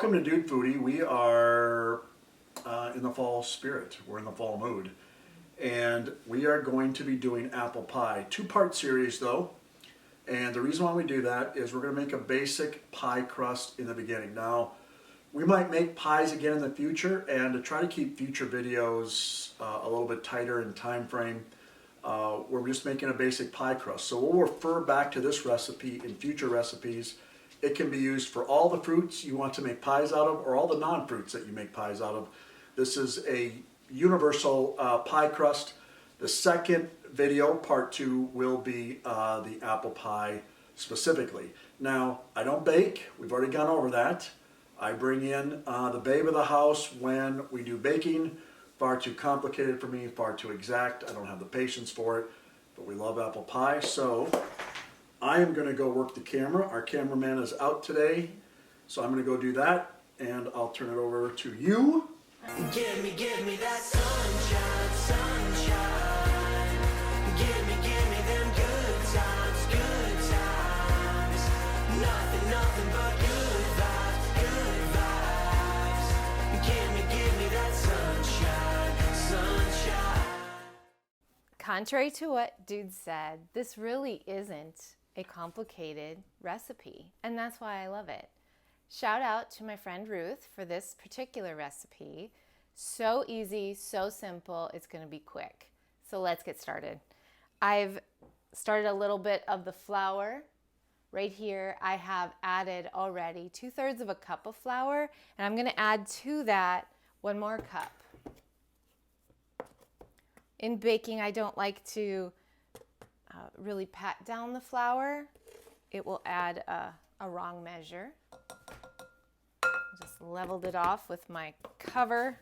Welcome to Dude Foodie. We are in the fall spirit. We're in the fall mood. And we are going to be doing apple pie. Two-part series though. And the reason why we do that is we're going to make a basic pie crust in the beginning. Now, we might make pies again in the future, and to try to keep future videos a little bit tighter in time frame, we're just making a basic pie crust. So we'll refer back to this recipe in future recipes. It can be used for all the fruits you want to make pies out of, or all the non-fruits that you make pies out of. This is a universal pie crust. The second video, part 2, will be the apple pie specifically. Now, I don't bake. We've already gone over that. I bring in the babe of the house when we do baking. Far too complicated for me, far too exact. I don't have the patience for it, but we love apple pie. So I am going to go work the camera. Our cameraman is out today, so I'm going to go do that, and I'll turn it over to you. Give me that sunshine, sunshine. Give me them good times, good times. Nothing but good vibes, good vibes. Give me that sunshine, sunshine. Contrary to what Dude said, this really isn't a complicated recipe, and that's why I love it. Shout out to my friend Ruth for this particular recipe. So easy, so simple, it's going to be quick. So let's get started. I've started a little bit of the flour. Right here I have added already 2/3 of a cup of flour, and I'm going to add to that 1 more cup. In baking, I don't like to really pat down the flour. It will add a wrong measure. Just leveled it off with my cover.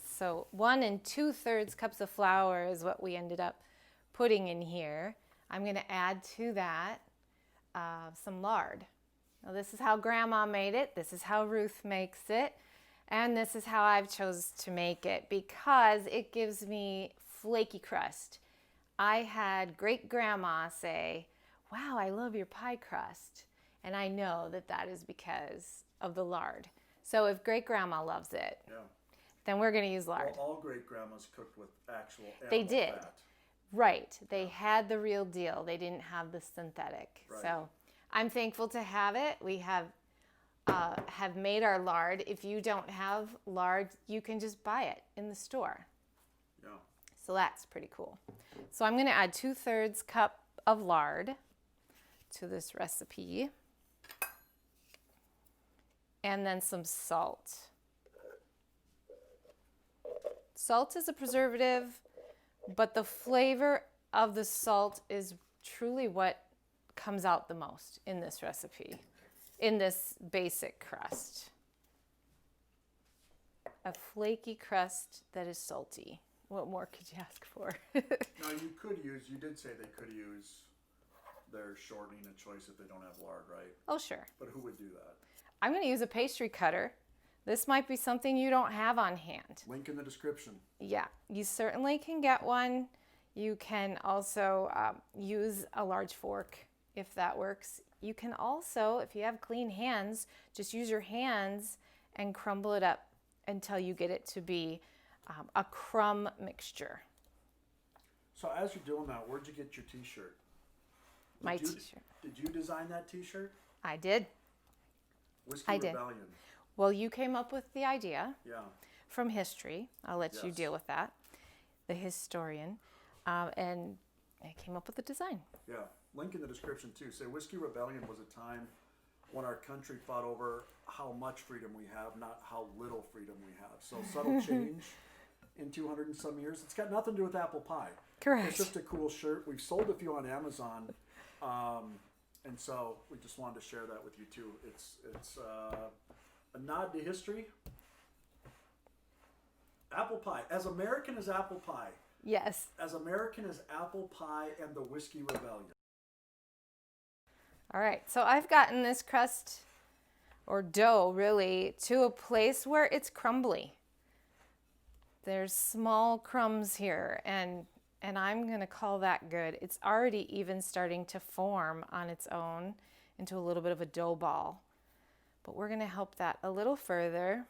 So 1 2/3 cups of flour is what we ended up putting in here. I'm going to add to that some lard. Now this is how Grandma made it. This is how Ruth makes it. And this is how I've chose to make it because it gives me flaky crust. I had great grandma say, "Wow, I love your pie crust." And I know that that is because of the lard. So if great grandma loves it, then we're going to use lard. Well, all great grandmas cooked with actual animal They did. fat. Right. They had the real deal. They didn't have the synthetic. Right. So I'm thankful to have it. We have made our lard. If you don't have lard, you can just buy it in the store. Yeah. So that's pretty cool. So I'm going to add 2/3 cup of lard to this recipe. And then some salt. Salt is a preservative, but the flavor of the salt is truly what comes out the most in this recipe, in this basic crust. A flaky crust that is salty. What more could you ask for? Now you did say they could use their shortening of choice if they don't have lard, right? Oh, sure. But who would do that? I'm going to use a pastry cutter. This might be something you don't have on hand. Link in the description. Yeah, you certainly can get one. You can also use a large fork if that works. You can also, if you have clean hands, just use your hands and crumble it up until you get it to be a crumb mixture. So as you're doing that, where'd you get your t-shirt? My t-shirt. Did you design that t-shirt? I did. Whiskey I did. Rebellion. Well, you came up with the idea Yeah. from history. I'll let you Yes. deal with that, the historian. And I came up with the design. Yeah. Link in the description too. Say Whiskey Rebellion was a time when our country fought over how much freedom we have, not how little freedom we have. So subtle change in 200 and some years. It's got nothing to do with apple pie. Correct. It's just a cool shirt. We've sold a few on Amazon. And so we just wanted to share that with you too. It's a nod to history. Apple pie. As American as apple pie. Yes. As American as apple pie and the Whiskey Rebellion. All right, so I've gotten this crust or dough really to a place where it's crumbly. There's small crumbs here, and I'm going to call that good. It's already even starting to form on its own into a little bit of a dough ball. but we're going to help that a little further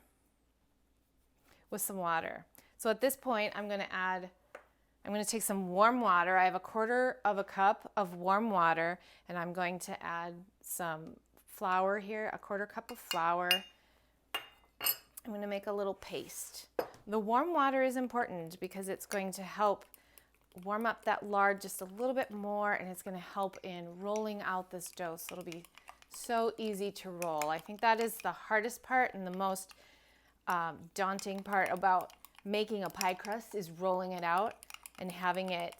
with some water. So at this point, I'm going to take some warm water. I have 1/4 cup of warm water, and I'm going to add some flour here, 1/4 cup of flour. I'm going to make a little paste. The warm water is important because it's going to help warm up that lard just a little bit more, and it's going to help in rolling out this dough, so it'll be so easy to roll. I think that is the hardest part and the most daunting part about making a pie crust is rolling it out and having it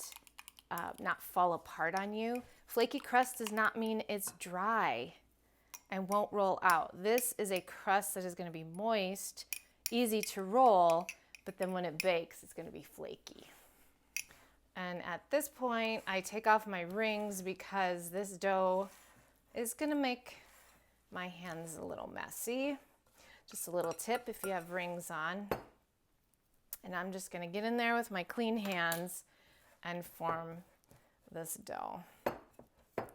not fall apart on you. Flaky crust does not mean it's dry and won't roll out. This is a crust that is going to be moist, easy to roll, but then when it bakes, it's going to be flaky. And at this point, I take off my rings because this dough is going to make my hands a little messy. Just a little tip if you have rings on. And I'm just going to get in there with my clean hands and form this dough.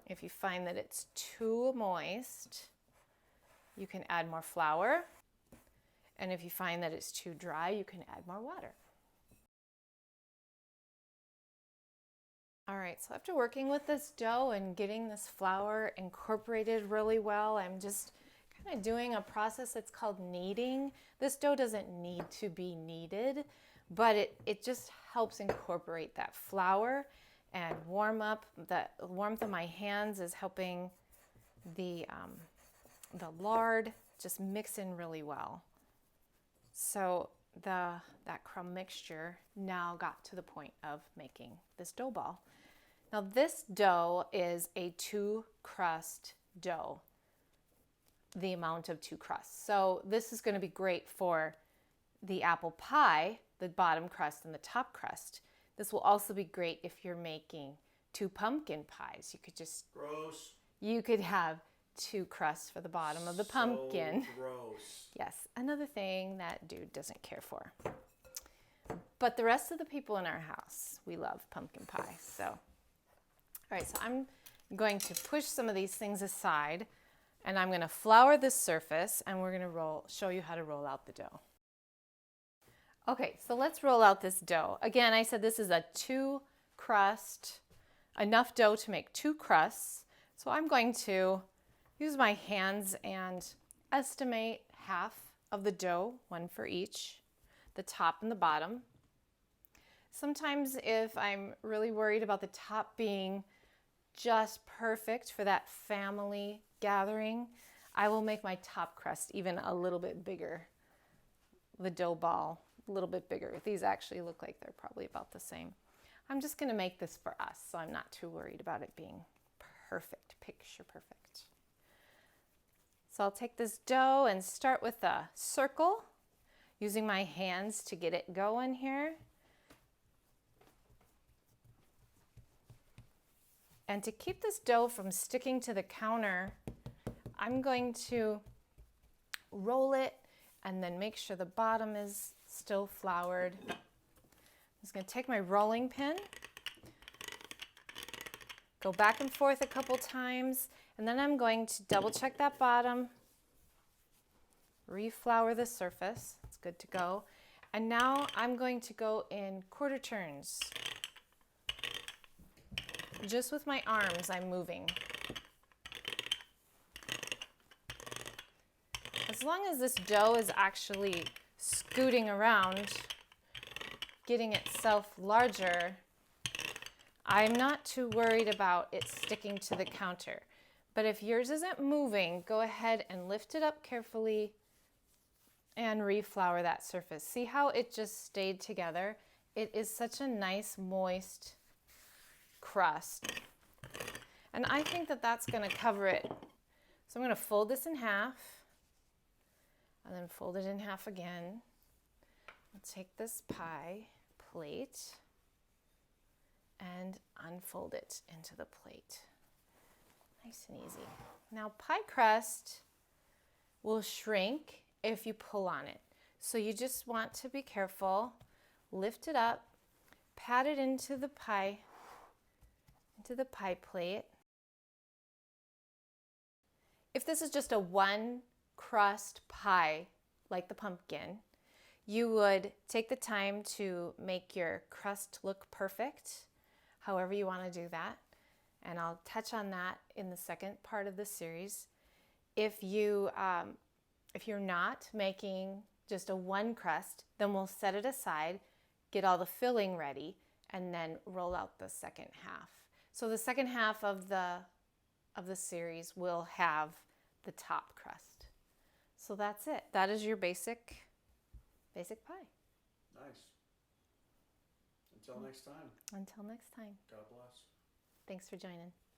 If you find that it's too moist, you can add more flour. And if you find that it's too dry, you can add more water. All right, so after working with this dough and getting this flour incorporated really well, I'm just kind of doing a process that's called kneading. This dough doesn't need to be kneaded, but it just helps incorporate that flour and warm up. The warmth of my hands is helping the lard just mix in really well. So that crumb mixture now got to the point of making this dough ball. Now this dough is a 2-crust dough, the amount of 2 crusts. So this is going to be great for the apple pie, the bottom crust and the top crust. This will also be great if you're making 2 pumpkin pies. You could just Gross. You could have 2 crusts for the bottom of the pumpkin. So gross. Yes, another thing that dude doesn't care for. But the rest of the people in our house, we love pumpkin pie. So, all right, so I'm going to push some of these things aside, and I'm going to flour this surface, and we're going to show you how to roll out the dough. Okay, so let's roll out this dough. Again, I said this is a 2-crust, enough dough to make 2 crusts. So I'm going to use my hands and estimate half of the dough, 1 for each, the top and the bottom. Sometimes if I'm really worried about the top being just perfect for that family gathering, I will make my top crust even a little bit bigger, the dough ball a little bit bigger. These actually look like they're probably about the same. I'm just going to make this for us, so I'm not too worried about it being perfect, picture perfect. So I'll take this dough and start with a circle, using my hands to get it going here. And to keep this dough from sticking to the counter, I'm going to roll it and then make sure the bottom is still floured. I'm just going to take my rolling pin, go back and forth a couple times, and then I'm going to double check that bottom, reflour the surface. It's good to go. And now I'm going to go in 1/4 turns. Just with my arms, I'm moving. As long as this dough is actually scooting around, getting itself larger, I'm not too worried about it sticking to the counter. But if yours isn't moving, go ahead and lift it up carefully and reflour that surface. See how it just stayed together? It is such a nice, moist crust. And I think that that's going to cover it. So I'm going to fold this in half and then fold it in half again. I'll take this pie plate and unfold it into the plate. Nice and easy. Now pie crust will shrink if you pull on it. So you just want to be careful. Lift it up, pat it into the pie plate. If this is just a 1 crust pie, like the pumpkin, you would take the time to make your crust look perfect, however you want to do that. And I'll touch on that in the second part of the series. If you're not making just a one crust, then we'll set it aside, get all the filling ready, and then roll out the second half. So the second half of the series will have the top crust. So that's it. That is your basic pie. Nice. Until next time. Until next time. God bless. Thanks for joining.